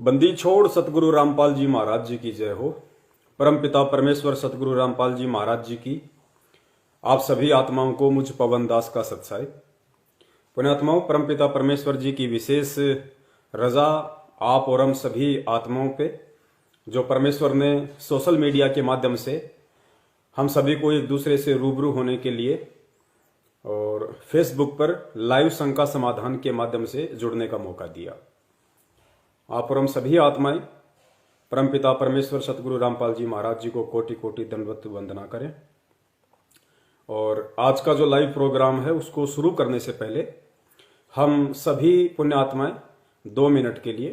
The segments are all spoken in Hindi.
बंदी छोड़ सतगुरु रामपाल जी महाराज जी की जय हो। परमपिता परमेश्वर सतगुरु रामपाल जी महाराज जी की आप सभी आत्माओं को मुझ पवन दास का सत्साई। पुण्यात्माओं, परमपिता परमेश्वर जी की विशेष रजा आप और हम सभी आत्माओं पे, जो परमेश्वर ने सोशल मीडिया के माध्यम से हम सभी को एक दूसरे से रूबरू होने के लिए और फेसबुक पर लाइव शंका समाधान के माध्यम से जुड़ने का मौका दिया। आप और हम सभी आत्माएं परमपिता परमेश्वर सतगुरु रामपाल जी महाराज जी को कोटि कोटि दंडवत वंदना करें। और आज का जो लाइव प्रोग्राम है उसको शुरू करने से पहले हम सभी पुण्य आत्माएं 2 मिनट के लिए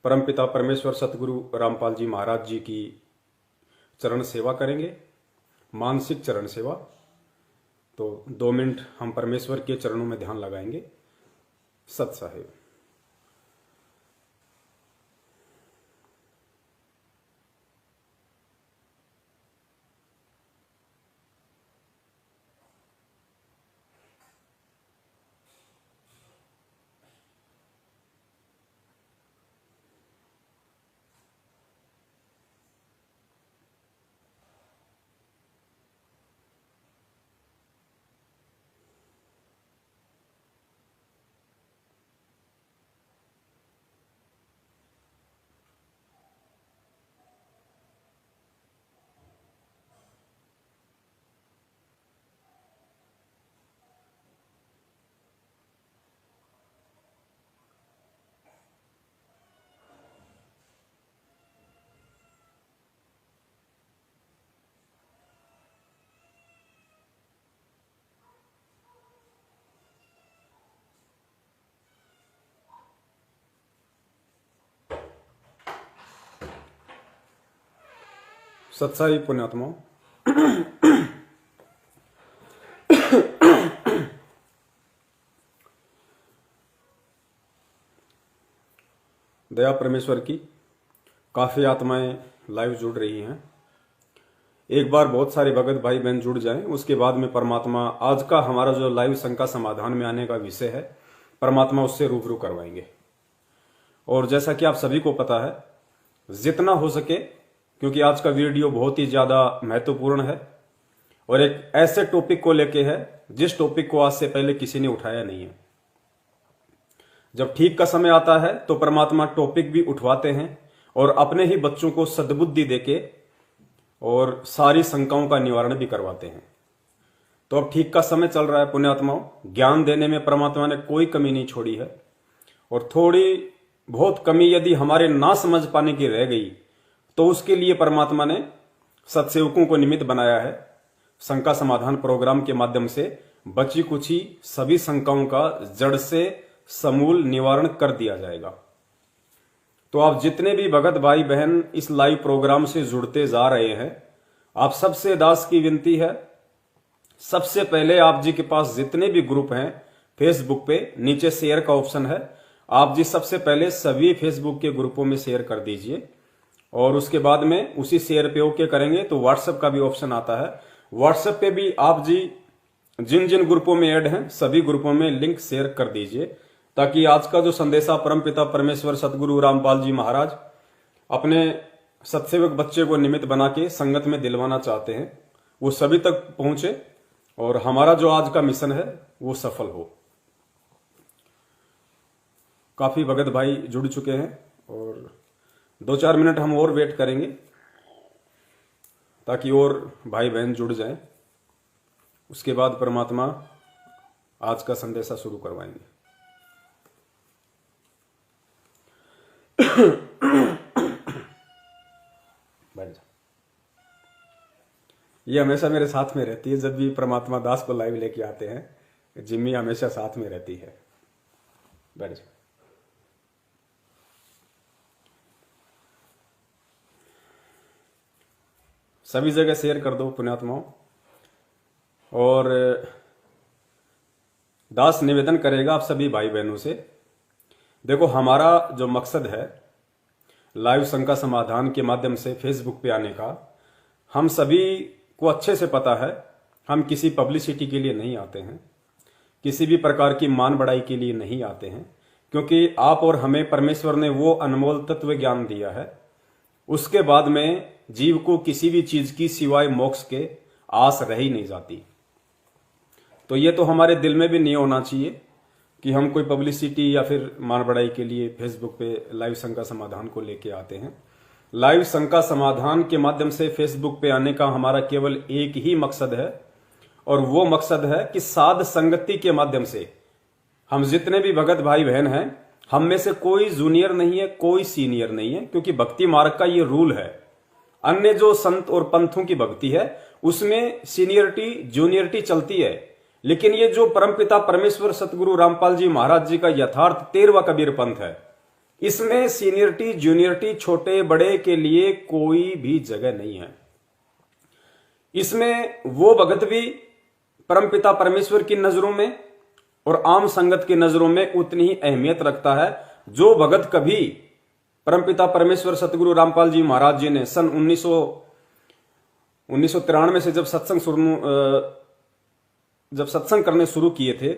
परमपिता परमेश्वर सतगुरु रामपाल जी महाराज जी की चरण सेवा करेंगे, मानसिक चरण सेवा। तो 2 मिनट हम परमेश्वर के चरणों में ध्यान लगाएंगे। सत साहिब। सत्साई पुण्यात्माओं, दया परमेश्वर की काफी आत्माएं लाइव जुड़ रही हैं। एक बार बहुत सारे भगत भाई बहन जुड़ जाएं, उसके बाद में परमात्मा आज का हमारा जो लाइव शंका समाधान में आने का विषय है, परमात्मा उससे रूबरू करवाएंगे। और जैसा कि आप सभी को पता है, जितना हो सके, क्योंकि आज का वीडियो बहुत ही ज्यादा महत्वपूर्ण है और एक ऐसे टॉपिक को लेके है जिस टॉपिक को आज से पहले किसी ने उठाया नहीं है। जब ठीक का समय आता है तो परमात्मा टॉपिक भी उठवाते हैं और अपने ही बच्चों को सद्बुद्धि देके और सारी शंकाओं का निवारण भी करवाते हैं। तो अब ठीक का समय चल रहा है पुण्यात्माओं। ज्ञान देने में परमात्मा ने कोई कमी नहीं छोड़ी है और थोड़ी बहुत कमी यदि हमारे ना समझ पाने की रह गई तो उसके लिए परमात्मा ने सत्सेवकों को निमित्त बनाया है। शंका समाधान प्रोग्राम के माध्यम से बची कुची सभी शंकाओं का जड़ से समूल निवारण कर दिया जाएगा। तो आप जितने भी भगत भाई बहन इस लाइव प्रोग्राम से जुड़ते जा रहे हैं, आप सबसे दास की विनती है, सबसे पहले आप जी के पास जितने भी ग्रुप हैं फेसबुक पे, नीचे शेयर का ऑप्शन है, आप जी सबसे पहले सभी फेसबुक के ग्रुपों में शेयर कर दीजिए। और उसके बाद में उसी शेयर पे ओके करेंगे तो व्हाट्सएप का भी ऑप्शन आता है। व्हाट्सएप पे भी आप जी जिन जिन ग्रुपों में ऐड हैं सभी ग्रुपों में लिंक शेयर कर दीजिए, ताकि आज का जो संदेशा परमपिता परमेश्वर सतगुरु रामपाल जी महाराज अपने सत्सेवक बच्चे को निमित्त बना के संगत में दिलवाना चाहते हैं, वो सभी तक पहुंचे और हमारा जो आज का मिशन है वो सफल हो। काफी भगत भाई जुड़ चुके हैं और 2-4 मिनट हम और वेट करेंगे ताकि और भाई बहन जुड़ जाएं। उसके बाद परमात्मा आज का संदेशा शुरू करवाएंगे। बैठ जा। ये हमेशा मेरे साथ में रहती है। जब भी परमात्मा दास को लाइव लेके आते हैं, जिम्मी हमेशा साथ में रहती है। बैठ जा। सभी जगह शेयर कर दो पुण्यात्माओं। और दास निवेदन करेगा आप सभी भाई बहनों से, देखो हमारा जो मकसद है लाइव शंका समाधान के माध्यम से फेसबुक पे आने का, हम सभी को अच्छे से पता है, हम किसी पब्लिसिटी के लिए नहीं आते हैं, किसी भी प्रकार की मान बढ़ाई के लिए नहीं आते हैं, क्योंकि आप और हमें परमेश्वर ने वो अनमोल तत्व ज्ञान दिया है, उसके बाद में जीव को किसी भी चीज की सिवाय मोक्ष के आस रह ही नहीं जाती। तो ये तो हमारे दिल में भी नहीं होना चाहिए कि हम कोई पब्लिसिटी या फिर मान बढ़ाई के लिए फेसबुक पे लाइव शंका समाधान को लेके आते हैं। लाइव शंका समाधान के माध्यम से फेसबुक पे आने का हमारा केवल एक ही मकसद है, और वो मकसद है कि साध संगति के माध्यम से हम जितने भी भगत भाई बहन हैं, हम में से कोई जूनियर नहीं है, कोई सीनियर नहीं है, क्योंकि भक्ति मार्ग का ये रूल है। अन्य जो संत और पंथों की भक्ति है उसमें सीनियरिटी जूनियरिटी चलती है, लेकिन ये जो परमपिता परमेश्वर सतगुरु रामपाल जी महाराज जी का यथार्थ 13वां कबीर पंथ है, इसमें सीनियरिटी जूनियरिटी छोटे बड़े के लिए कोई भी जगह नहीं है। इसमें वो भगत भी परमपिता परमेश्वर की नजरों में और आम संगत की नजरों में उतनी ही अहमियत रखता है। जो भगत कभी परमपिता परमेश्वर सतगुरु रामपाल जी महाराज जी ने सन 1993 से जब सत्संग करने शुरू किए थे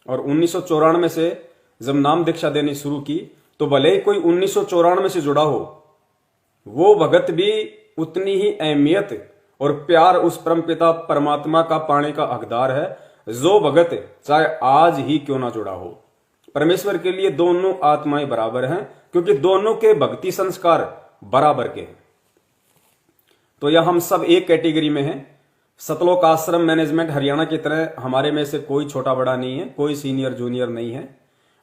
और 1994 से जब नाम दीक्षा देनी शुरू की, तो भले ही कोई 1994 से जुड़ा हो, वो भगत भी उतनी ही अहमियत और प्यार उस परमपिता परमात्मा का पाने का हकदार है जो भगत चाहे आज ही क्यों ना जुड़ा हो। परमेश्वर के लिए दोनों आत्माएं बराबर हैं, क्योंकि दोनों के भक्ति संस्कार बराबर के हैं। तो यह हम सब एक कैटेगरी में हैं। सतलोक आश्रम मैनेजमेंट हरियाणा की तरह हमारे में से कोई छोटा बड़ा नहीं है, कोई सीनियर जूनियर नहीं है।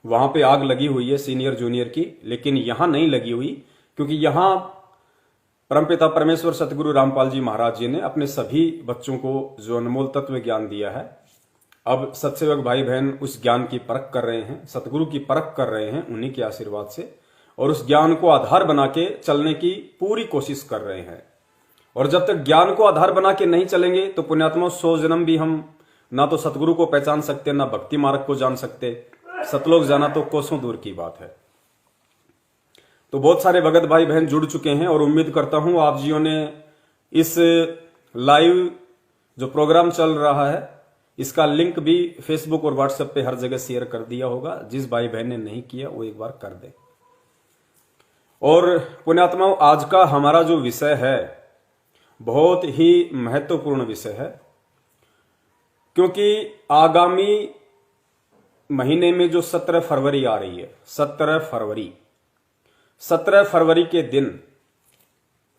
वहां पे आग लगी हुई है सीनियर जूनियर की, लेकिन यहां नहीं लगी हुई, क्योंकि यहां परमपिता परमेश्वर सतगुरु रामपाल जी महाराज जी ने अपने सभी बच्चों को जो अनमोल तत्व ज्ञान दिया है, अब सत्सेवक भाई बहन उस ज्ञान की परख कर रहे हैं, सतगुरु की परख कर रहे हैं उन्हीं के आशीर्वाद से, और उस ज्ञान को आधार बना के चलने की पूरी कोशिश कर रहे हैं। और जब तक ज्ञान को आधार बना के नहीं चलेंगे तो पुण्यात्मा 100 जन्म भी हम ना तो सतगुरु को पहचान सकते, ना भक्ति मार्ग को जान सकते। सतलोक जाना तो कोसों दूर की बात है। तो बहुत सारे भगत भाई बहन जुड़ चुके हैं और उम्मीद करता हूं आप जियों ने इस लाइव जो प्रोग्राम चल रहा है इसका लिंक भी फेसबुक और व्हाट्सएप पे हर जगह शेयर कर दिया होगा। जिस भाई बहन ने नहीं किया वो एक बार कर दे। और पुण्यात्माओं, आज का हमारा जो विषय है बहुत ही महत्वपूर्ण विषय है, क्योंकि आगामी महीने में जो 17 फरवरी आ रही है, 17 फरवरी के दिन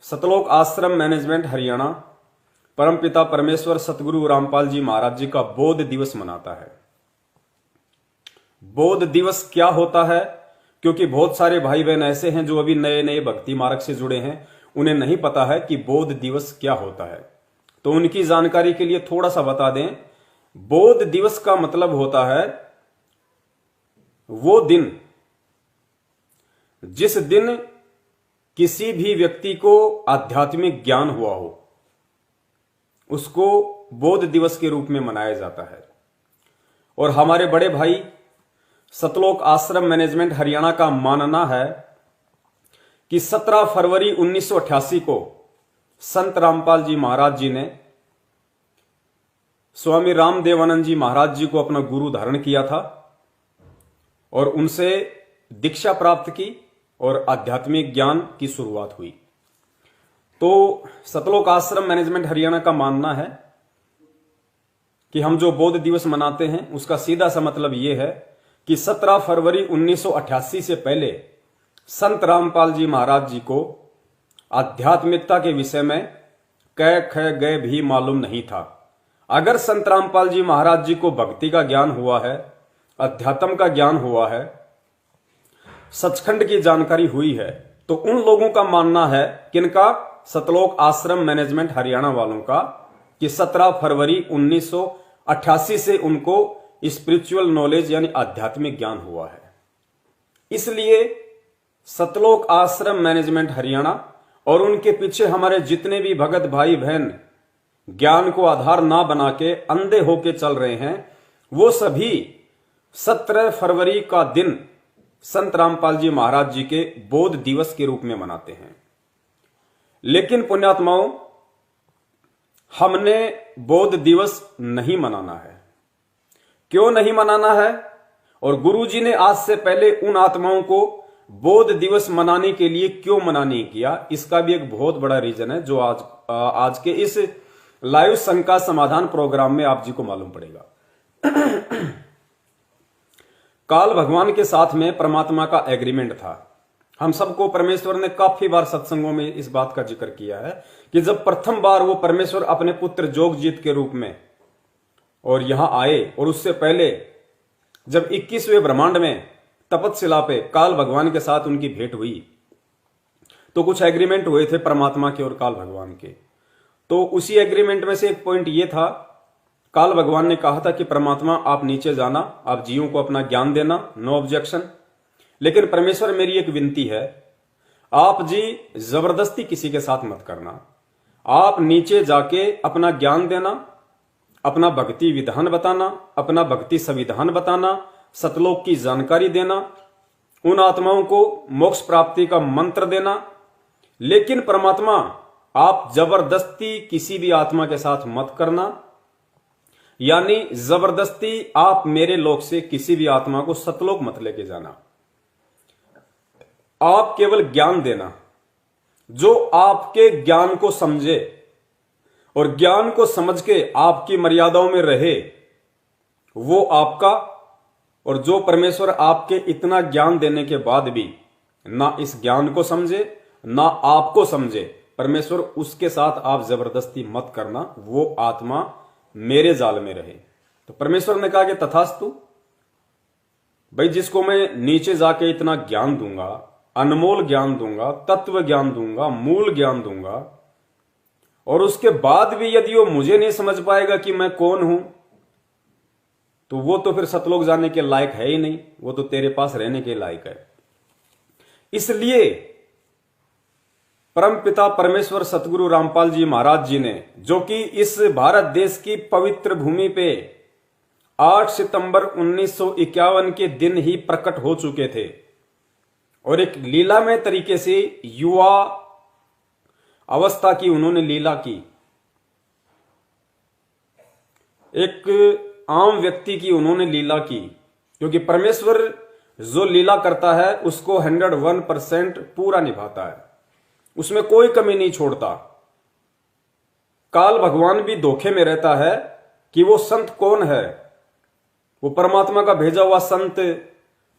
सतलोक आश्रम मैनेजमेंट हरियाणा परमपिता परमेश्वर सतगुरु रामपाल जी महाराज जी का बोध दिवस मनाता है। बोध दिवस क्या होता है? क्योंकि बहुत सारे भाई बहन ऐसे हैं जो अभी नए नए भक्ति मार्ग से जुड़े हैं, उन्हें नहीं पता है कि बोध दिवस क्या होता है। तो उनकी जानकारी के लिए थोड़ा सा बता दें। बोध दिवस का मतलब होता है वो दिन जिस दिन किसी भी व्यक्ति को आध्यात्मिक ज्ञान हुआ हो, उसको बोध दिवस के रूप में मनाया जाता है। और हमारे बड़े भाई सतलोक आश्रम मैनेजमेंट हरियाणा का मानना है कि 17 फरवरी 1988 को संत रामपाल जी महाराज जी ने स्वामी रामदेवानंद जी महाराज जी को अपना गुरु धारण किया था और उनसे दीक्षा प्राप्त की और आध्यात्मिक ज्ञान की शुरुआत हुई। तो सतलोक आश्रम मैनेजमेंट हरियाणा का मानना है कि हम जो बोध दिवस मनाते हैं उसका सीधा सा मतलब यह है कि 17 फरवरी 1988 से पहले संत रामपाल जी महाराज जी को आध्यात्मिकता के विषय में क ख ग भी मालूम नहीं था। अगर संत रामपाल जी महाराज जी को भक्ति का ज्ञान हुआ है, अध्यात्म का ज्ञान हुआ है, सचखंड की जानकारी हुई है, तो उन लोगों का मानना है, किनका? सतलोक आश्रम मैनेजमेंट हरियाणा वालों का, कि 17 फरवरी 1988 से उनको स्पिरिचुअल नॉलेज यानी आध्यात्मिक ज्ञान हुआ है। इसलिए सतलोक आश्रम मैनेजमेंट हरियाणा और उनके पीछे हमारे जितने भी भगत भाई बहन ज्ञान को आधार ना बना के अंधे होके चल रहे हैं, वो सभी 17 फरवरी का दिन संत रामपाल जी महाराज जी के बोध दिवस के रूप में मनाते हैं। लेकिन पुण्यात्माओं, हमने बोध दिवस नहीं मनाना है। क्यों नहीं मनाना है और गुरुजी ने आज से पहले उन आत्माओं को बोध दिवस मनाने के लिए क्यों मना नहीं किया, इसका भी एक बहुत बड़ा रीजन है जो आज के इस लाइव शंका समाधान प्रोग्राम में आप जी को मालूम पड़ेगा। काल भगवान के साथ में परमात्मा का एग्रीमेंट था। हम सबको परमेश्वर ने काफी बार सत्संगों में इस बात का जिक्र किया है कि जब प्रथम बार वो परमेश्वर अपने पुत्र जोगजीत के रूप में और यहां आए, और उससे पहले जब 21वें ब्रह्मांड में तपतशिला पे काल भगवान के साथ उनकी भेंट हुई, तो कुछ एग्रीमेंट हुए थे परमात्मा के और काल भगवान के। तो उसी एग्रीमेंट में से एक पॉइंट ये था, काल भगवान ने कहा था कि परमात्मा आप नीचे जाना, आप जीवों को अपना ज्ञान देना, नो ऑब्जेक्शन, लेकिन परमेश्वर मेरी एक विनती है, आप जी जबरदस्ती किसी के साथ मत करना, आप नीचे जाके अपना ज्ञान देना, अपना भक्ति विधान बताना, अपना भक्ति संविधान बताना, सतलोक की जानकारी देना, उन आत्माओं को मोक्ष प्राप्ति का मंत्र देना, लेकिन परमात्मा आप जबरदस्ती किसी भी आत्मा के साथ मत करना, यानी जबरदस्ती आप मेरे लोक से किसी भी आत्मा को सतलोक मत लेके जाना। आप केवल ज्ञान देना, जो आपके ज्ञान को समझे और ज्ञान को समझ के आपकी मर्यादाओं में रहे वो आपका, और जो परमेश्वर आपके इतना ज्ञान देने के बाद भी ना इस ज्ञान को समझे ना आपको समझे, परमेश्वर उसके साथ आप जबरदस्ती मत करना, वो आत्मा मेरे जाल में रहे। तो परमेश्वर ने कहा कि तथास्तु भाई, जिसको मैं नीचे जाके इतना ज्ञान दूंगा, अनमोल ज्ञान दूंगा, तत्व ज्ञान दूंगा, मूल ज्ञान दूंगा, और उसके बाद भी यदि वो मुझे नहीं समझ पाएगा कि मैं कौन हूं, तो वो तो फिर सतलोक जाने के लायक है ही नहीं, वो तो तेरे पास रहने के लायक है। इसलिए परम पिता परमेश्वर सतगुरु रामपाल जी महाराज जी ने, जो कि इस भारत देश की पवित्र भूमि पे 8 सितंबर 1951 के दिन ही प्रकट हो चुके थे, और एक लीलामय तरीके से युवा अवस्था की उन्होंने लीला की, एक आम व्यक्ति की उन्होंने लीला की, क्योंकि परमेश्वर जो लीला करता है उसको 101% पूरा निभाता है, उसमें कोई कमी नहीं छोड़ता। काल भगवान भी धोखे में रहता है कि वो संत कौन है, वो परमात्मा का भेजा हुआ संत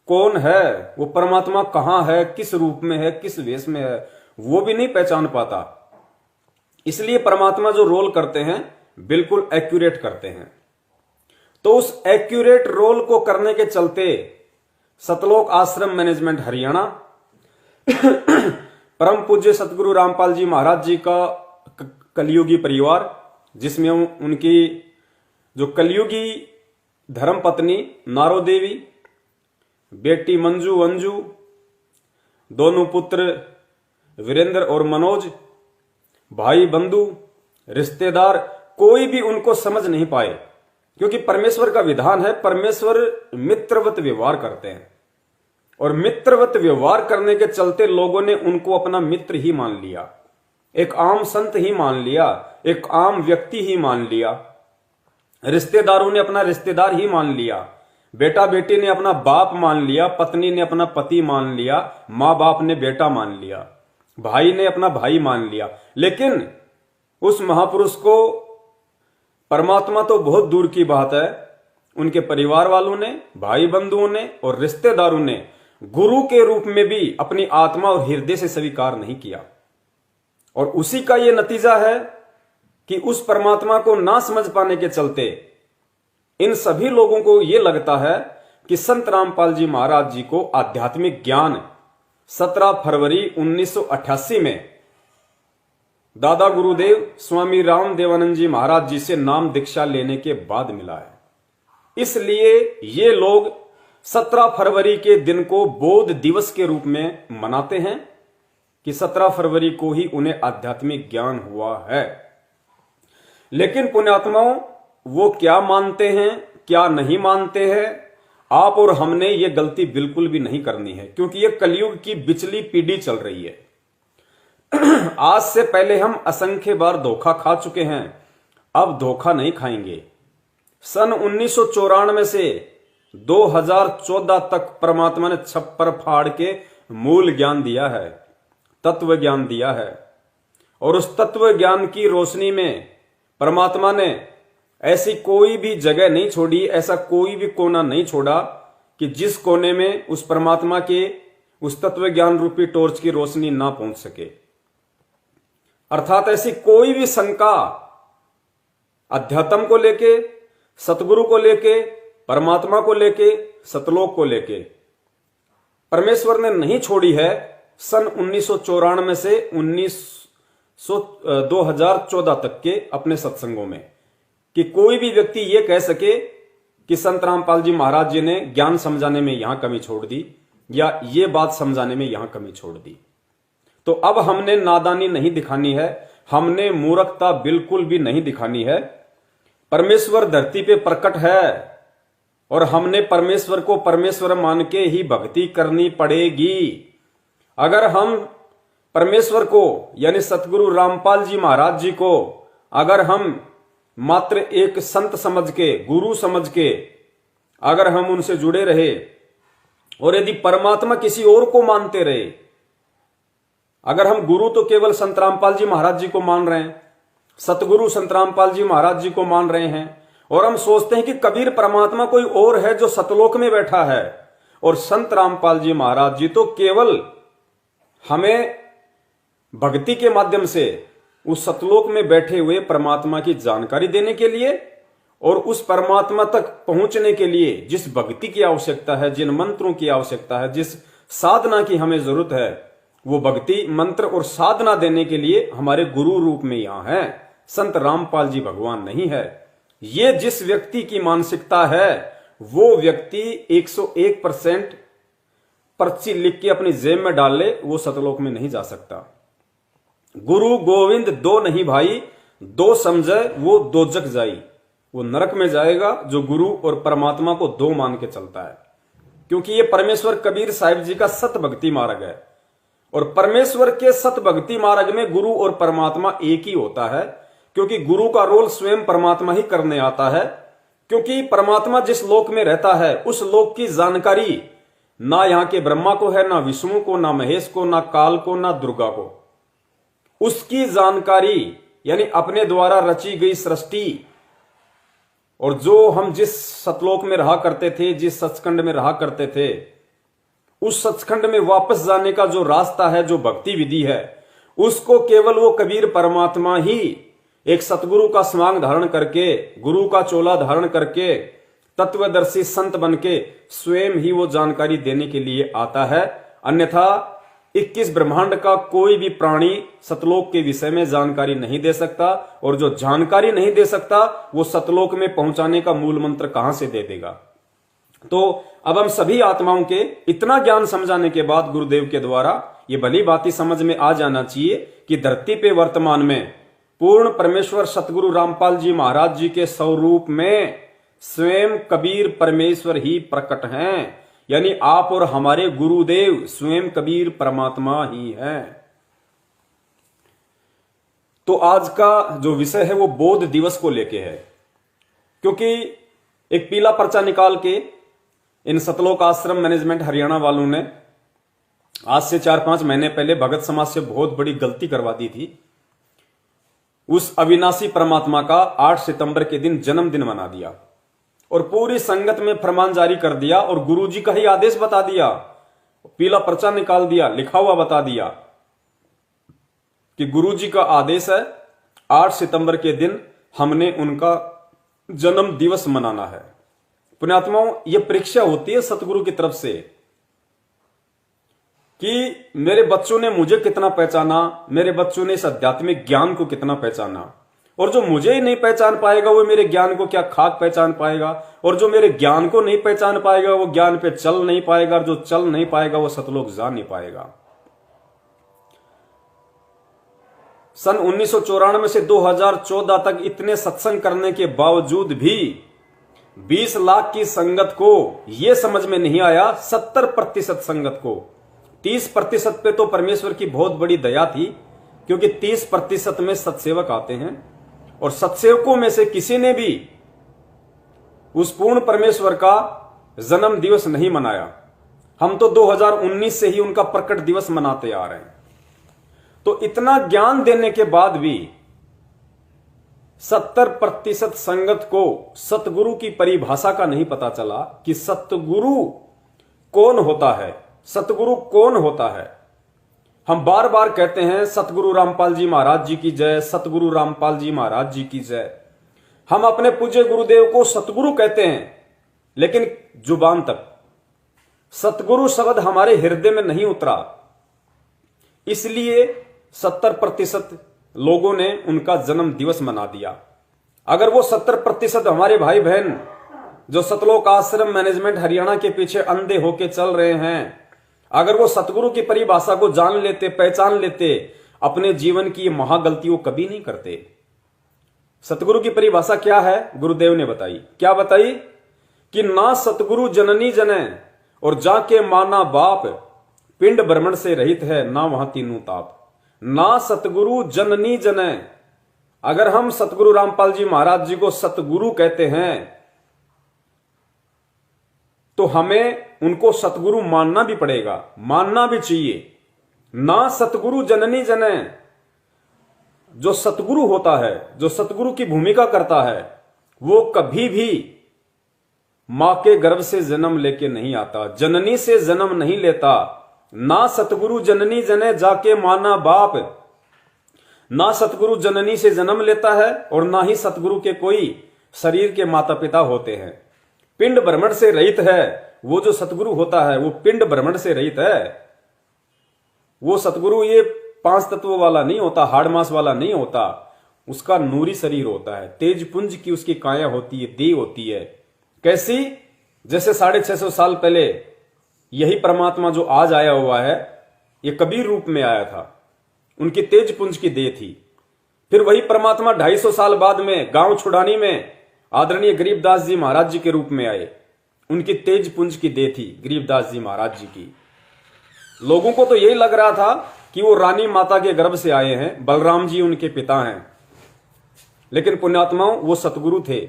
कौन है, वो परमात्मा कहां है, किस रूप में है, किस वेश में है, वो भी नहीं पहचान पाता। इसलिए परमात्मा जो रोल करते हैं बिल्कुल एक्यूरेट करते हैं। तो उस एक्यूरेट रोल को करने के चलते सतलोक आश्रम मैनेजमेंट हरियाणा परम पूज्य सतगुरु रामपाल जी महाराज जी का कलयुगी परिवार, जिसमें उनकी जो कलयुगी धर्म पत्नी नारो देवी, बेटी मंजू अंजू, दोनों पुत्र वीरेंद्र और मनोज, भाई बंधु रिश्तेदार, कोई भी उनको समझ नहीं पाए, क्योंकि परमेश्वर का विधान है, परमेश्वर मित्रवत व्यवहार करते हैं, और मित्रवत व्यवहार करने के चलते लोगों ने उनको अपना मित्र ही मान लिया, एक आम संत ही मान लिया, एक आम व्यक्ति ही मान लिया, रिश्तेदारों ने अपना रिश्तेदार ही मान लिया, बेटा बेटी ने अपना बाप मान लिया, पत्नी ने अपना पति मान लिया, माँ बाप ने बेटा मान लिया, भाई ने अपना भाई मान लिया। लेकिन उस महापुरुष को परमात्मा तो बहुत दूर की बात है, उनके परिवार वालों ने, भाई बंधुओं ने और रिश्तेदारों ने गुरु के रूप में भी अपनी आत्मा और हृदय से स्वीकार नहीं किया, और उसी का यह नतीजा है कि उस परमात्मा को ना समझ पाने के चलते इन सभी लोगों को यह लगता है कि संत रामपाल जी महाराज जी को आध्यात्मिक ज्ञान 17 फरवरी 1988 में दादा गुरुदेव स्वामी राम देवानंद जी महाराज जी से नाम दीक्षा लेने के बाद मिला है। इसलिए ये लोग 17 फरवरी के दिन को बोध दिवस के रूप में मनाते हैं कि 17 फरवरी को ही उन्हें आध्यात्मिक ज्ञान हुआ है। लेकिन पुण्यात्माओं, वो क्या मानते हैं क्या नहीं मानते हैं, आप और हमने ये गलती बिल्कुल भी नहीं करनी है, क्योंकि ये कलयुग की बिचली पीढ़ी चल रही है। आज से पहले हम असंख्य बार धोखा खा चुके हैं, अब धोखा नहीं खाएंगे। सन 1994 से 2014 तक परमात्मा ने छप्पर फाड़ के मूल ज्ञान दिया है, तत्व ज्ञान दिया है। और उस तत्व ज्ञान की रोशनी में परमात्मा ने ऐसी कोई भी जगह नहीं छोड़ी, ऐसा कोई भी कोना नहीं छोड़ा कि जिस कोने में उस परमात्मा के उस तत्व ज्ञान रूपी टॉर्च की रोशनी ना पहुंच सके। अर्थात ऐसी कोई भी शंका अध्यात्म को लेके, सतगुरु को लेके, परमात्मा को लेके, सतलोक को लेके परमेश्वर ने नहीं छोड़ी है। सन 1994 से 2014 तक के अपने सत्संगों में कि कोई भी व्यक्ति यह कह सके कि संत रामपाल जी महाराज जी ने ज्ञान समझाने में यहां कमी छोड़ दी या ये बात समझाने में यहां कमी छोड़ दी। तो अब हमने नादानी नहीं दिखानी है, हमने मूर्खता बिल्कुल भी नहीं दिखानी है। परमेश्वर धरती पे प्रकट है और हमने परमेश्वर को परमेश्वर मान के ही भक्ति करनी पड़ेगी। अगर हम परमेश्वर को यानी सतगुरु रामपाल जी महाराज जी को अगर हम मात्र एक संत समझ के, गुरु समझ के अगर हम उनसे जुड़े रहे और यदि परमात्मा किसी और को मानते रहे, अगर हम गुरु तो केवल संत रामपाल जी महाराज जी को मान रहे हैं, सतगुरु संत रामपाल जी महाराज जी को मान रहे हैं और हम सोचते हैं कि कबीर परमात्मा कोई और है जो सतलोक में बैठा है और संत रामपाल जी महाराज जी तो केवल हमें भक्ति के माध्यम से उस सतलोक में बैठे हुए परमात्मा की जानकारी देने के लिए और उस परमात्मा तक पहुंचने के लिए जिस भक्ति की आवश्यकता है, जिन मंत्रों की आवश्यकता है, जिस साधना की हमें जरूरत है, वो भक्ति मंत्र और साधना देने के लिए हमारे गुरु रूप में यहां है, संत रामपाल जी भगवान नहीं है। ये जिस व्यक्ति की मानसिकता है वो व्यक्ति 101% पर्ची लिख के अपनी जेब में डाल ले, वो सतलोक में नहीं जा सकता। गुरु गोविंद दो नहीं भाई, दो समझे वो दोजक जाई। वो नरक में जाएगा जो गुरु और परमात्मा को दो मान के चलता है, क्योंकि ये परमेश्वर कबीर साहिब जी का सत भक्ति मार्ग है और परमेश्वर के सत भक्ति मार्ग में गुरु और परमात्मा एक ही होता है, क्योंकि गुरु का रोल स्वयं परमात्मा ही करने आता है। क्योंकि परमात्मा जिस लोक में रहता है उस लोक की जानकारी ना यहां के ब्रह्मा को है, ना विष्णु को, ना महेश को, ना काल को, ना दुर्गा को। उसकी जानकारी यानी अपने द्वारा रची गई सृष्टि और जो हम जिस सतलोक में रहा करते थे, जिस सचखंड में रहा करते थे, उस सचखंड में वापस जाने का जो रास्ता है, जो भक्ति विधि है, उसको केवल वो कबीर परमात्मा ही एक सतगुरु का स्वांग धारण करके, गुरु का चोला धारण करके, तत्वदर्शी संत बन के स्वयं ही वो जानकारी देने के लिए आता है। अन्यथा 21 ब्रह्मांड का कोई भी प्राणी सतलोक के विषय में जानकारी नहीं दे सकता और जो जानकारी नहीं दे सकता वो सतलोक में पहुंचाने का मूल मंत्र कहां से दे देगा। तो अब हम सभी आत्माओं के इतना ज्ञान समझाने के बाद गुरुदेव के द्वारा ये भली बात समझ में आ जाना चाहिए कि धरती पे वर्तमान में पूर्ण परमेश्वर सतगुरु रामपाल जी महाराज जी के स्वरूप में स्वयं कबीर परमेश्वर ही प्रकट हैं। यानी आप और हमारे गुरुदेव स्वयं कबीर परमात्मा ही हैं। तो आज का जो विषय है वो बोध दिवस को लेके है, क्योंकि एक पीला पर्चा निकाल के इन सतलोक आश्रम मैनेजमेंट हरियाणा वालों ने आज से 4-5 महीने पहले भगत समाज से बहुत बड़ी गलती करवा दी थी। उस अविनाशी परमात्मा का 8 सितंबर के दिन जन्मदिन मना दिया और पूरी संगत में फरमान जारी कर दिया और गुरुजी का ही आदेश बता दिया, पीला पर्चा निकाल दिया, लिखा हुआ बता दिया कि गुरुजी का आदेश है 8 सितंबर के दिन हमने उनका जन्म दिवस मनाना है। पुण्यात्माओं, यह परीक्षा होती है सतगुरु की तरफ से कि मेरे बच्चों ने मुझे कितना पहचाना, मेरे बच्चों ने इस आध्यात्मिक ज्ञान को कितना पहचाना, और जो मुझे ही नहीं पहचान पाएगा वो मेरे ज्ञान को क्या खाक पहचान पाएगा, और जो मेरे ज्ञान को नहीं पहचान पाएगा वो ज्ञान पे चल नहीं पाएगा, और जो चल नहीं पाएगा वो सतलोक जा नहीं पाएगा। सन 1994 से 2014 तक इतने सत्संग करने के बावजूद भी 20 लाख की संगत को यह समझ में नहीं आया, 70% संगत को, 30% पे तो परमेश्वर की बहुत बड़ी दया थी, क्योंकि 30% में सत्सेवक आते हैं और सत्सेवकों में से किसी ने भी उस पूर्ण परमेश्वर का जन्म दिवस नहीं मनाया। हम तो 2019 से ही उनका प्रकट दिवस मनाते आ रहे हैं। तो इतना ज्ञान देने के बाद भी 70% संगत को सतगुरु की परिभाषा का नहीं पता चला कि सतगुरु कौन होता है, सतगुरु कौन होता है। हम बार बार कहते हैं सतगुरु रामपाल जी महाराज जी की जय, सतगुरु रामपाल जी महाराज जी की जय। हम अपने पूज्य गुरुदेव को सतगुरु कहते हैं, लेकिन जुबान तक सतगुरु शब्द हमारे हृदय में नहीं उतरा। इसलिए 70% लोगों ने उनका जन्म दिवस मना दिया। अगर वो 70% हमारे भाई बहन जो सतलोक आश्रम मैनेजमेंट हरियाणा के पीछे अंधे होके चल रहे हैं, अगर वो सतगुरु की परिभाषा को जान लेते, पहचान लेते, अपने जीवन की महागलती वो कभी नहीं करते। सतगुरु की परिभाषा क्या है? गुरुदेव ने बताई। क्या बताई? कि ना सतगुरु जननी जने और जाके माना बाप, पिंड भ्रमण से रहित है ना वहां तीनों ताप। ना सतगुरु जननी जने। अगर हम सतगुरु रामपाल जी महाराज जी को सतगुरु कहते हैं तो हमें उनको सतगुरु मानना भी पड़ेगा, मानना भी चाहिए। ना सतगुरु जननी जने, जो सतगुरु होता है, जो सतगुरु की भूमिका करता है, वो कभी भी मां के गर्भ से जन्म लेके नहीं आता, जननी से जन्म नहीं लेता। ना सतगुरु जननी जने जाके माना बाप, ना सतगुरु जननी से जन्म लेता है और ना ही सतगुरु के कोई शरीर के माता पिता होते हैं। पिंड भ्रमण से रहित है। वो जो सतगुरु होता है वो पिंड भ्रमण से रहित है। वो सतगुरु ये 5 तत्वों वाला नहीं होता, हाड़ मांस वाला नहीं होता। उसका नूरी शरीर होता है, तेज पुंज की उसकी काया होती है, देह होती है। कैसी? जैसे 650 साल पहले यही परमात्मा जो आज आया हुआ है, ये कबीर रूप में आया था, उनकी तेज पुंज की देह थी। फिर वही परमात्मा 250 साल बाद में गांव छुड़ानी में आदरणीय गरीबदास जी महाराज जी के रूप में आए। उनकी तेज पुंज की देह थी गरीबदास जी महाराज जी की। लोगों को तो यही लग रहा था कि वो रानी माता के गर्भ से आए हैं, बलराम जी उनके पिता हैं, लेकिन पुण्यात्माओं वो सतगुरु थे।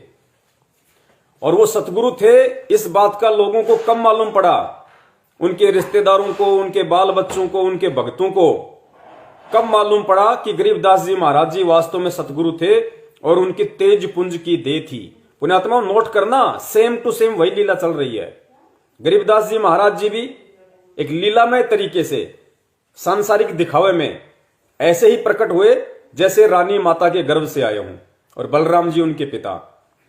और वो सतगुरु थे इस बात का लोगों को कम मालूम पड़ा। उनके रिश्तेदारों को, उनके बाल बच्चों को, उनके भक्तों को कम मालूम पड़ा कि गरीबदास जी महाराज जी वास्तव में सतगुरु थे और उनकी तेज पुंज की देह थी। पुण्यात्मा नोट करना, सेम टू सेम वही लीला चल रही है। गरीबदास जी महाराज जी भी एक लीलामय तरीके से सांसारिक दिखावे में ऐसे ही प्रकट हुए जैसे रानी माता के गर्भ से आए हों। और बलराम जी उनके पिता,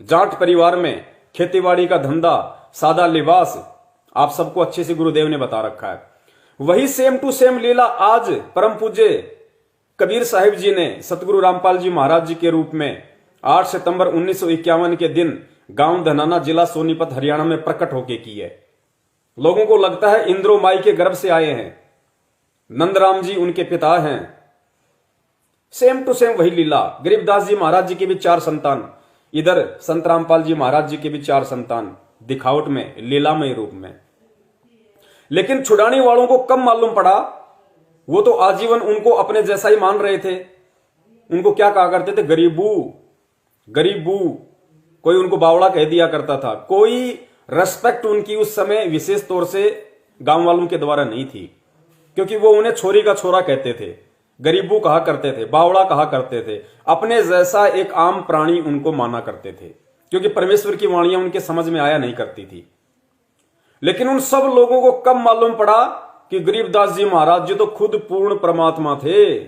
जाट परिवार में, खेतीबाड़ी का धंधा, सादा लिबास, आप सबको अच्छे से गुरुदेव ने बता रखा है। वही सेम टू सेम लीला आज परम पूज्य कबीर साहिब जी ने सतगुरु रामपाल जी महाराज जी के रूप में 8 सितंबर 1951 के दिन गांव धनाना, जिला सोनीपत, हरियाणा में प्रकट होके की है। लोगों को लगता है इंद्रो माई के गर्भ से आए हैं, नंदराम जी उनके पिता हैं। सेम टू सेम वही लीला। गरीबदास जी महाराज जी के भी 4 संतान, इधर संत रामपाल जी महाराज जी के भी 4 संतान, दिखावट में, लीलामय रूप में। लेकिन छुड़ाने वालों को कम मालूम पड़ा, वो तो आजीवन उनको अपने जैसा ही मान रहे थे। उनको क्या कहा करते थे? गरीबू, गरीबू। कोई उनको बावड़ा कह दिया करता था। कोई रेस्पेक्ट उनकी उस समय विशेष तौर से गांव वालों के द्वारा नहीं थी, क्योंकि वो उन्हें छोरी का छोरा कहते थे, गरीबू कहा करते थे, बावड़ा कहा करते थे। अपने जैसा एक आम प्राणी उनको माना करते थे, क्योंकि परमेश्वर की वाणियां उनके समझ में आया नहीं करती थी। लेकिन उन सब लोगों को कब मालूम पड़ा कि गरीबदास जी महाराज जी तो खुद पूर्ण परमात्मा थे।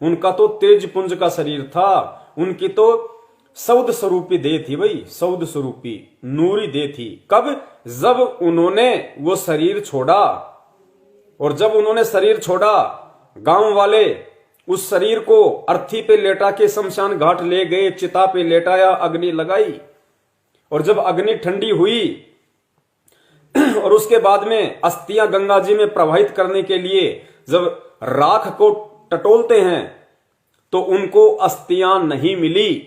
उनका तो तेज पुंज का शरीर था, उनकी तो सौद स्वरूपी देह थी, भाई सौद स्वरूपी नूरी देह थी। कब? जब उन्होंने वो शरीर छोड़ा। और जब उन्होंने शरीर छोड़ा, गांव वाले उस शरीर को अर्थी पे लेटा के शमशान घाट ले गए, चिता पे लेटाया, अग्नि लगाई। और जब अग्नि ठंडी हुई और उसके बाद में अस्थियां गंगा जी में प्रवाहित करने के लिए जब राख को टटोलते हैं तो उनको अस्थियां नहीं मिली।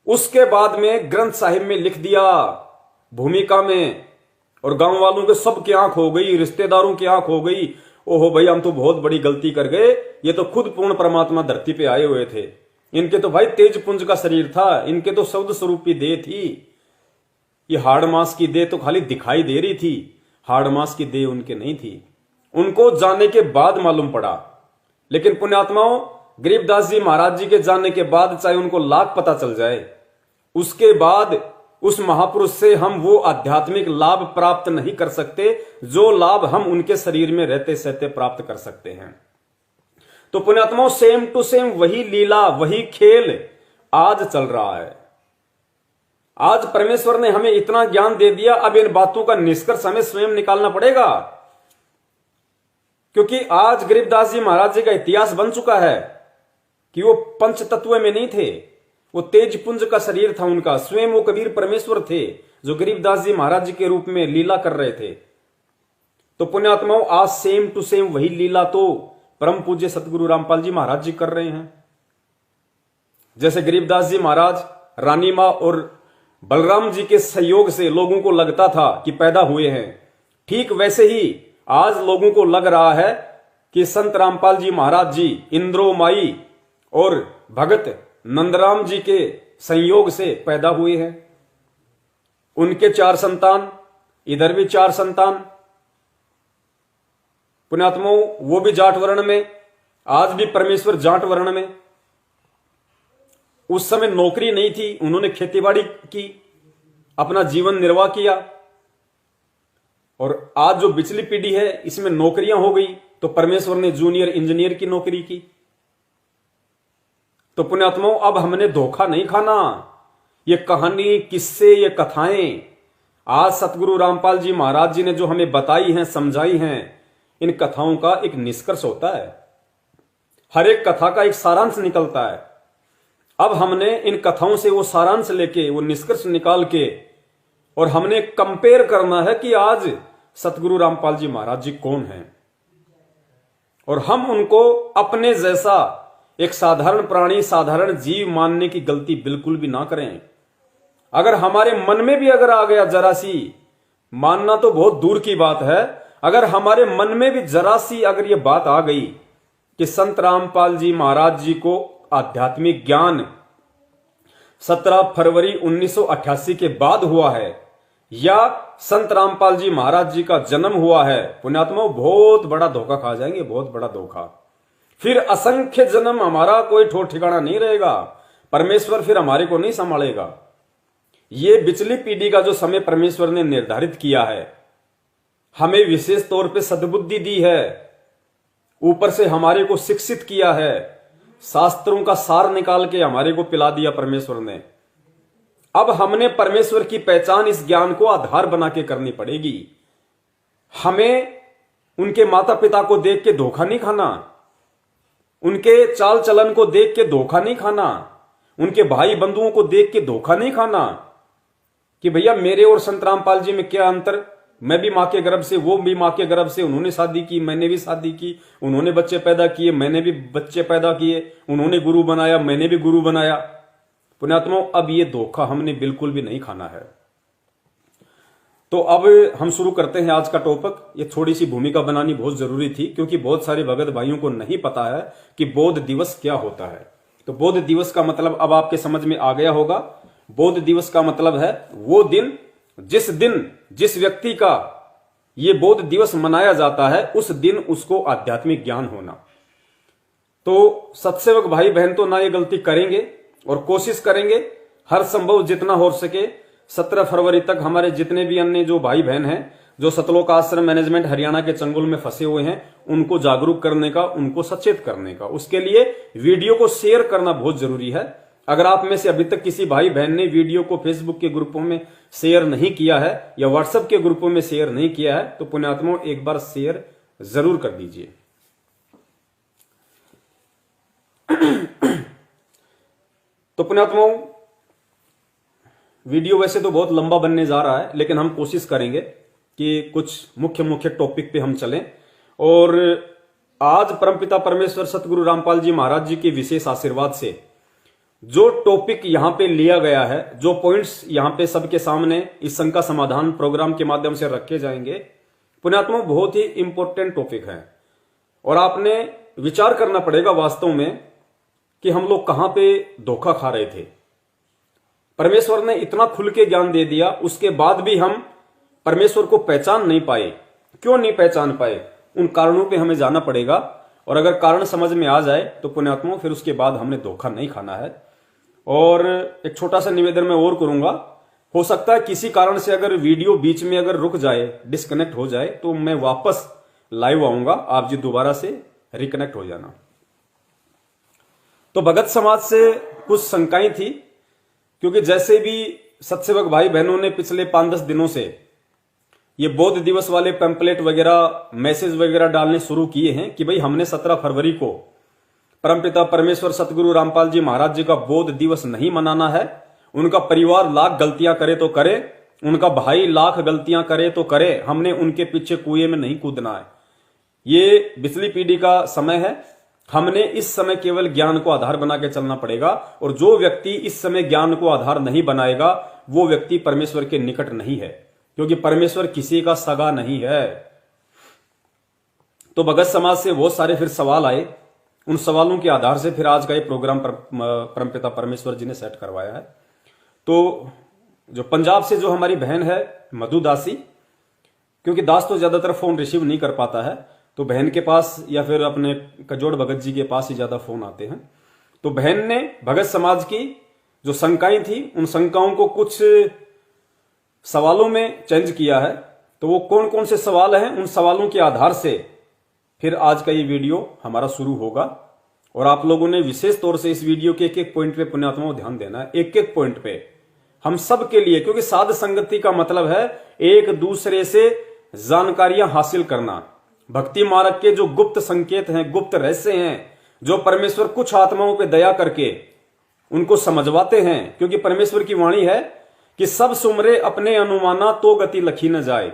उसके बाद में ग्रंथ साहिब में लिख दिया भूमिका में, और गांव वालों के सब की आंख हो गई, रिश्तेदारों की आंख हो गई। ओहो भाई, हम तो बहुत बड़ी गलती कर गए, ये तो खुद पूर्ण परमात्मा धरती पे आए हुए थे। इनके तो भाई तेज पुंज का शरीर था, इनके तो शब्द स्वरूपी देह थी। ये हाड़ मास की देह तो खाली दिखाई दे रही थी, हाड़ मास की देह उनके नहीं थी। उनको जाने के बाद मालूम पड़ा। लेकिन पुण्यात्माओं, गरीबदास जी महाराज जी के जाने के बाद चाहे उनको लाख पता चल जाए, उसके बाद उस महापुरुष से हम वो आध्यात्मिक लाभ प्राप्त नहीं कर सकते जो लाभ हम उनके शरीर में रहते सहते प्राप्त कर सकते हैं। तो पुण्यात्माओं, सेम टू सेम वही लीला, वही खेल आज चल रहा है। आज परमेश्वर ने हमें इतना ज्ञान दे दिया, अब इन बातों का निष्कर्ष हमें स्वयं निकालना पड़ेगा। क्योंकि आज गरीबदास जी महाराज जी का इतिहास बन चुका है कि वो पंच तत्व में नहीं थे, वो तेज पुंज का शरीर था उनका। स्वयं वो कबीर परमेश्वर थे जो गरीबदास जी महाराज जी के रूप में लीला कर रहे थे। तो पुण्यात्माओं, आज सेम टू सेम वही लीला तो परम पूज्य सतगुरु रामपाल जी महाराज जी कर रहे हैं। जैसे गरीबदास जी महाराज रानी मां और बलराम जी के सहयोग से लोगों को लगता था कि पैदा हुए हैं, ठीक वैसे ही आज लोगों को लग रहा है कि संत रामपाल जी महाराज जी इंद्रो माई और भगत नंदराम जी के संयोग से पैदा हुए हैं। उनके 4 संतान, इधर भी 4 संतान। पुण्यात्माओं, वो भी जाट वर्ण में, आज भी परमेश्वर जाट वर्ण में। उस समय नौकरी नहीं थी, उन्होंने खेतीबाड़ी की, अपना जीवन निर्वाह किया। और आज जो पिछली पीढ़ी है इसमें नौकरियां हो गई, तो परमेश्वर ने जूनियर इंजीनियर की नौकरी की। तो पुण्यात्माओं, अब हमने धोखा नहीं खाना। ये कहानी, किस्से, ये कथाएं आज सतगुरु रामपाल जी महाराज जी ने जो हमें बताई हैं, समझाई हैं, इन कथाओं का एक निष्कर्ष होता है। हर एक कथा का एक सारांश निकलता है। अब हमने इन कथाओं से वो सारांश लेके, वो निष्कर्ष निकाल के, और हमने कंपेयर करना है कि आज सतगुरु रामपाल जी महाराज जी कौन हैं, और हम उनको अपने जैसा एक साधारण प्राणी, साधारण जीव मानने की गलती बिल्कुल भी ना करें। अगर हमारे मन में भी अगर आ गया जरा सी, मानना तो बहुत दूर की बात है, अगर हमारे मन में भी जरा सी अगर ये बात आ गई कि संत रामपाल जी महाराज जी को आध्यात्मिक ज्ञान 17 फरवरी 1988 के बाद हुआ है, या संत रामपाल जी महाराज जी का जन्म हुआ है, पुण्यात्माओं, बहुत बड़ा धोखा खा जाएंगे, बहुत बड़ा धोखा। फिर असंख्य जन्म हमारा कोई ठोर ठिकाना नहीं रहेगा, परमेश्वर फिर हमारे को नहीं संभालेगा। ये पिछली पीढ़ी का जो समय परमेश्वर ने निर्धारित किया है, हमें विशेष तौर पे सद्बुद्धि दी है, ऊपर से हमारे को शिक्षित किया है, शास्त्रों का सार निकाल के हमारे को पिला दिया परमेश्वर ने। अब हमने परमेश्वर की पहचान इस ज्ञान को आधार बना के करनी पड़ेगी। हमें उनके माता पिता को देख के धोखा नहीं खाना, उनके चाल चलन को देख के धोखा नहीं खाना, उनके भाई बंधुओं को देख के धोखा नहीं खाना कि भैया मेरे और संत रामपाल जी में क्या अंतर, मैं भी मां के गर्भ से, वो भी मां के गर्भ से, उन्होंने शादी की, मैंने भी शादी की, उन्होंने बच्चे पैदा किए, मैंने भी बच्चे पैदा किए, उन्होंने गुरु बनाया, मैंने भी गुरु बनाया। पुण्यात्माओं, अब ये धोखा हमने बिल्कुल भी नहीं खाना है। तो अब हम शुरू करते हैं आज का टॉपिक। ये थोड़ी सी भूमिका बनानी बहुत जरूरी थी, क्योंकि बहुत सारे भगत भाइयों को नहीं पता है कि बौद्ध दिवस क्या होता है। तो बौद्ध दिवस का मतलब अब आपके समझ में आ गया होगा। बौद्ध दिवस का मतलब है वो दिन जिस व्यक्ति का ये बौद्ध दिवस मनाया जाता है, उस दिन उसको आध्यात्मिक ज्ञान होना। तो सत्सेवक भाई बहन तो ना ये गलती करेंगे, और कोशिश करेंगे हर संभव जितना हो सके 17 फरवरी तक हमारे जितने भी अन्य जो भाई बहन हैं, जो सतलोक आश्रम मैनेजमेंट हरियाणा के चंगुल में फंसे हुए हैं, उनको जागरूक करने का, उनको सचेत करने का। उसके लिए वीडियो को शेयर करना बहुत जरूरी है। अगर आप में से अभी तक किसी भाई बहन ने वीडियो को फेसबुक के ग्रुपों में शेयर नहीं किया है या व्हाट्सएप के ग्रुपों में शेयर नहीं किया है, तो पुण्यात्माओं एक बार शेयर जरूर कर दीजिए। तो पुण्यात्माओं, वीडियो वैसे तो बहुत लंबा बनने जा रहा है, लेकिन हम कोशिश करेंगे कि कुछ मुख्य टॉपिक पे हम चलें। और आज परमपिता परमेश्वर सतगुरु रामपाल जी महाराज जी के विशेष आशीर्वाद से जो टॉपिक यहां पे लिया गया है, जो पॉइंट्स यहां पे सबके सामने इस शंका समाधान प्रोग्राम के माध्यम से रखे जाएंगे, पुण्यात्मा बहुत ही इंपॉर्टेंट टॉपिक है। और आपने विचार करना पड़ेगा वास्तव में कि हम लोग कहां पे धोखा खा रहे थे। परमेश्वर ने इतना खुल के ज्ञान दे दिया, उसके बाद भी हम परमेश्वर को पहचान नहीं पाए। क्यों नहीं पहचान पाए? उन कारणों पे हमें जाना पड़ेगा, और अगर कारण समझ में आ जाए तो पुण्यात्माओं फिर उसके बाद हमने धोखा नहीं खाना है। और एक छोटा सा निवेदन मैं और करूंगा, हो सकता है किसी कारण से अगर वीडियो बीच में अगर रुक जाए, डिस्कनेक्ट हो जाए, तो मैं वापस लाइव आऊंगा, आप जी दोबारा से रिकनेक्ट हो जाना। तो भगत समाज से कुछ शंकाएं थी, क्योंकि जैसे भी सत्सेवक भाई बहनों ने पिछले 5-10 दिनों से ये बौद्ध दिवस वाले पैम्पलेट वगैरह, मैसेज वगैरह डालने शुरू किए हैं कि भाई हमने 17 फरवरी को परमपिता परमेश्वर सतगुरु रामपाल जी महाराज जी का बौद्ध दिवस नहीं मनाना है। उनका परिवार लाख गलतियां करे तो करे, उनका भाई लाख गलतियां करे तो करे, हमने उनके पीछे कुएं में नहीं कूदना है। ये पिछली पीढ़ी का समय है, हमने इस समय केवल ज्ञान को आधार बना के चलना पड़ेगा। और जो व्यक्ति इस समय ज्ञान को आधार नहीं बनाएगा वो व्यक्ति परमेश्वर के निकट नहीं है, क्योंकि परमेश्वर किसी का सगा नहीं है। तो भगत समाज से बहुत सारे फिर सवाल आए, उन सवालों के आधार से फिर आज का ये प्रोग्राम परमपिता परमेश्वर जी ने सेट करवाया है। तो जो पंजाब से जो हमारी बहन है मधु दासी, क्योंकि दास तो ज्यादातर फोन रिसीव नहीं कर पाता है, तो बहन के पास या फिर अपने कजोड़ भगत जी के पास ही ज्यादा फोन आते हैं। तो बहन ने भगत समाज की जो शंकाएं थी, उन शंकाओं को कुछ सवालों में चेंज किया है। तो वो कौन कौन से सवाल हैं, उन सवालों के आधार से फिर आज का ये वीडियो हमारा शुरू होगा। और आप लोगों ने विशेष तौर से इस वीडियो के एक एक पॉइंट पे पुण्यात्माओं ध्यान देना है, एक एक पॉइंट पे हम सब के लिए, क्योंकि साध संगति का मतलब है एक दूसरे से जानकारियां हासिल करना। भक्ति मार्ग के जो गुप्त संकेत हैं, गुप्त रहस्य हैं, जो परमेश्वर कुछ आत्माओं पे दया करके उनको समझवाते हैं, क्योंकि परमेश्वर की वाणी है कि सब सुमरे अपने अनुमाना तो गति लखी न जाए।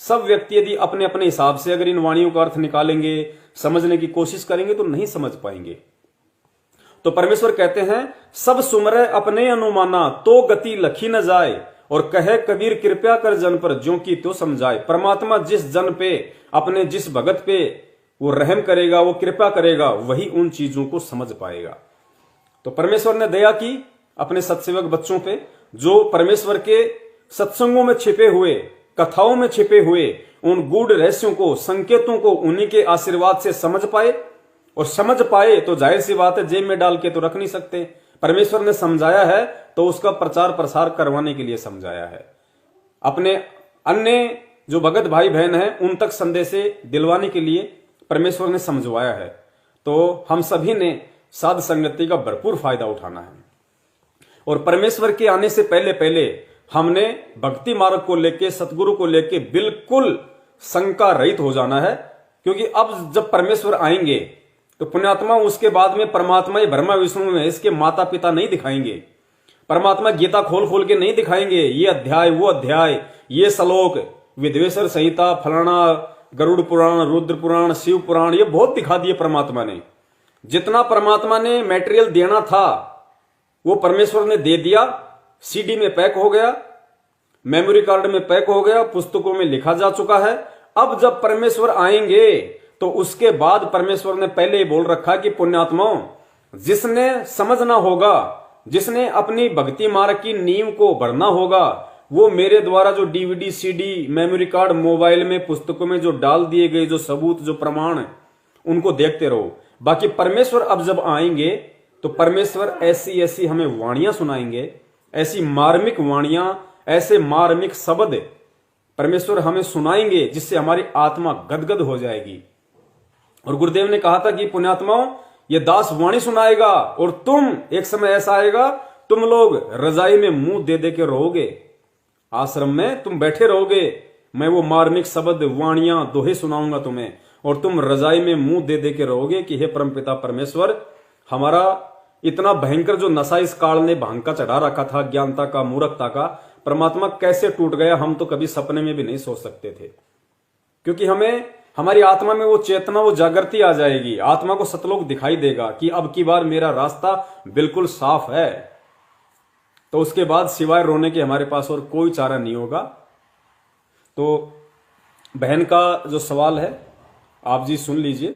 सब व्यक्ति यदि अपने अपने हिसाब से अगर इन वाणियों का अर्थ निकालेंगे, समझने की कोशिश करेंगे, तो नहीं समझ पाएंगे। तो परमेश्वर कहते हैं सब सुमरे अपने अनुमाना तो गति लखी न जाए, और कहे कबीर कृपया कर जन पर ज्यों की तो समझाए। परमात्मा जिस जन पे, अपने जिस भगत पे वो रहम करेगा, वो कृपा करेगा, वही उन चीजों को समझ पाएगा। तो परमेश्वर ने दया की अपने सत्सेवक बच्चों पे, जो परमेश्वर के सत्संगों में छिपे हुए, कथाओं में छिपे हुए उन गूढ़ रहस्यों को, संकेतों को उन्हीं के आशीर्वाद से समझ पाए। और समझ पाए तो जाहिर सी बात है जेब में डाल के तो रख नहीं सकते। परमेश्वर ने समझाया है तो उसका प्रचार प्रसार करवाने के लिए समझाया है। अपने अन्य जो भगत भाई बहन हैं उन तक संदेश दिलवाने के लिए परमेश्वर ने समझवाया है। तो हम सभी ने साध संगति का भरपूर फायदा उठाना है। और परमेश्वर के आने से पहले पहले हमने भक्ति मार्ग को लेके, सतगुरु को लेके बिल्कुल शंका रहित हो जाना है। क्योंकि अब जब परमेश्वर आएंगे तो पुण्यात्मा उसके बाद में परमात्मा ब्रह्मा विष्णु में इसके माता पिता नहीं दिखाएंगे। परमात्मा गीता खोल खोल के नहीं दिखाएंगे, ये अध्याय वो अध्याय, ये श्लोक, विद्वेश्वर संहिता, फलाना, गरुड़ पुराण, रुद्र पुराण, शिव पुराण, ये बहुत दिखा दिए परमात्मा ने। जितना परमात्मा ने मटेरियल देना था वो परमेश्वर ने दे दिया। सीडी में पैक हो गया, मेमोरी कार्ड में पैक हो गया, पुस्तकों में लिखा जा चुका है। अब जब परमेश्वर आएंगे तो उसके बाद परमेश्वर ने पहले ही बोल रखा कि पुण्यात्माओं, जिसने समझना होगा, जिसने अपनी भक्ति मार्ग की नींव को भरना होगा, वो मेरे द्वारा जो DVD, CD, memory card, mobile में, पुस्तकों में जो डाल दिए गए जो सबूत, जो प्रमाण, उनको देखते रहो। बाकी परमेश्वर अब जब आएंगे तो परमेश्वर ऐसी ऐसी हमें वाणियां सुनाएंगे, ऐसी मार्मिक वाणियां, ऐसे मार्मिक शब्द परमेश्वर हमें सुनाएंगे जिससे हमारी आत्मा गदगद हो जाएगी। और गुरुदेव ने कहा था कि पुण्यात्माओं, ये दास वाणी सुनाएगा और तुम, एक समय ऐसा आएगा तुम लोग रजाई में मुंह दे दे के रहोगे, आश्रम में तुम बैठे रहोगे, मैं वो मार्मिक शब्द, वाणियां, दोहे सुनाऊंगा तुम्हें, और तुम रजाई में मुंह दे दे के रहोगे कि हे परमपिता परमेश्वर, हमारा इतना भयंकर जो नशा इस काल ने भांग का चढ़ा रखा था, ज्ञानता का, मूर्खता का, परमात्मा कैसे टूट गया, हम तो कभी सपने में भी नहीं सोच सकते थे। क्योंकि हमें, हमारी आत्मा में वो चेतना, वो जागृति आ जाएगी, आत्मा को सतलोक दिखाई देगा कि अब की बार मेरा रास्ता बिल्कुल साफ है। तो उसके बाद सिवाय रोने के हमारे पास और कोई चारा नहीं होगा। तो बहन का जो सवाल है आप जी सुन लीजिए।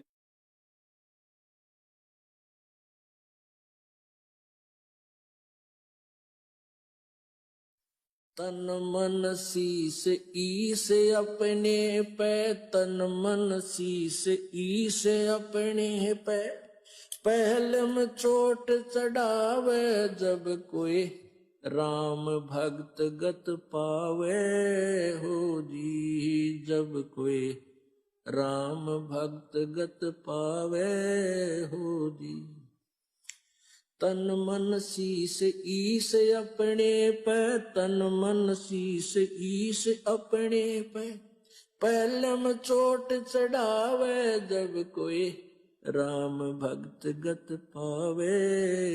तन मन शीस ईस अपने पे, तन मन शीस ईस अपने पे, पहले में चोट चढ़ावे जब कोई राम भक्त गत पावे हो जी, जब कोई राम भक्त गत पावे हो जी। तन मन शीस ईस अपने पे, तन मन शीस ईस अपने पे, पहले में चोट चढ़ावे जब कोई राम भक्त गत पावे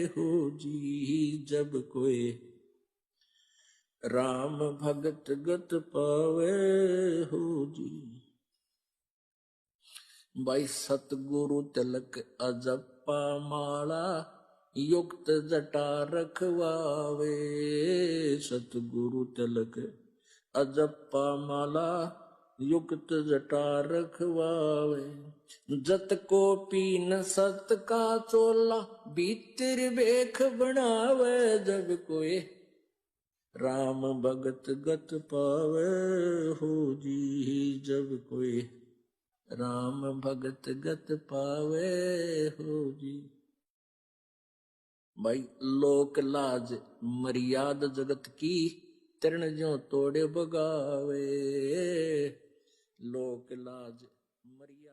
हो जी, जब कोई राम भगत गत पावे हो जी। भाई सतगुरु तिलक अजप्पा माला, युक्त जटा रखवावे, सतगुरु तिलक अजप्पा माला, युक्त जटा रखवावे। जत को पीन सत का चोला, भीतर बेख बनावे जब कोई राम भगत गत पावे हो जी, जब कोई राम भगत गत पावे हो जी। भाई लोक लाज मर्याद जगत की, तृण ज्यों तोड़े बगावे, लोक लाज मर्यादा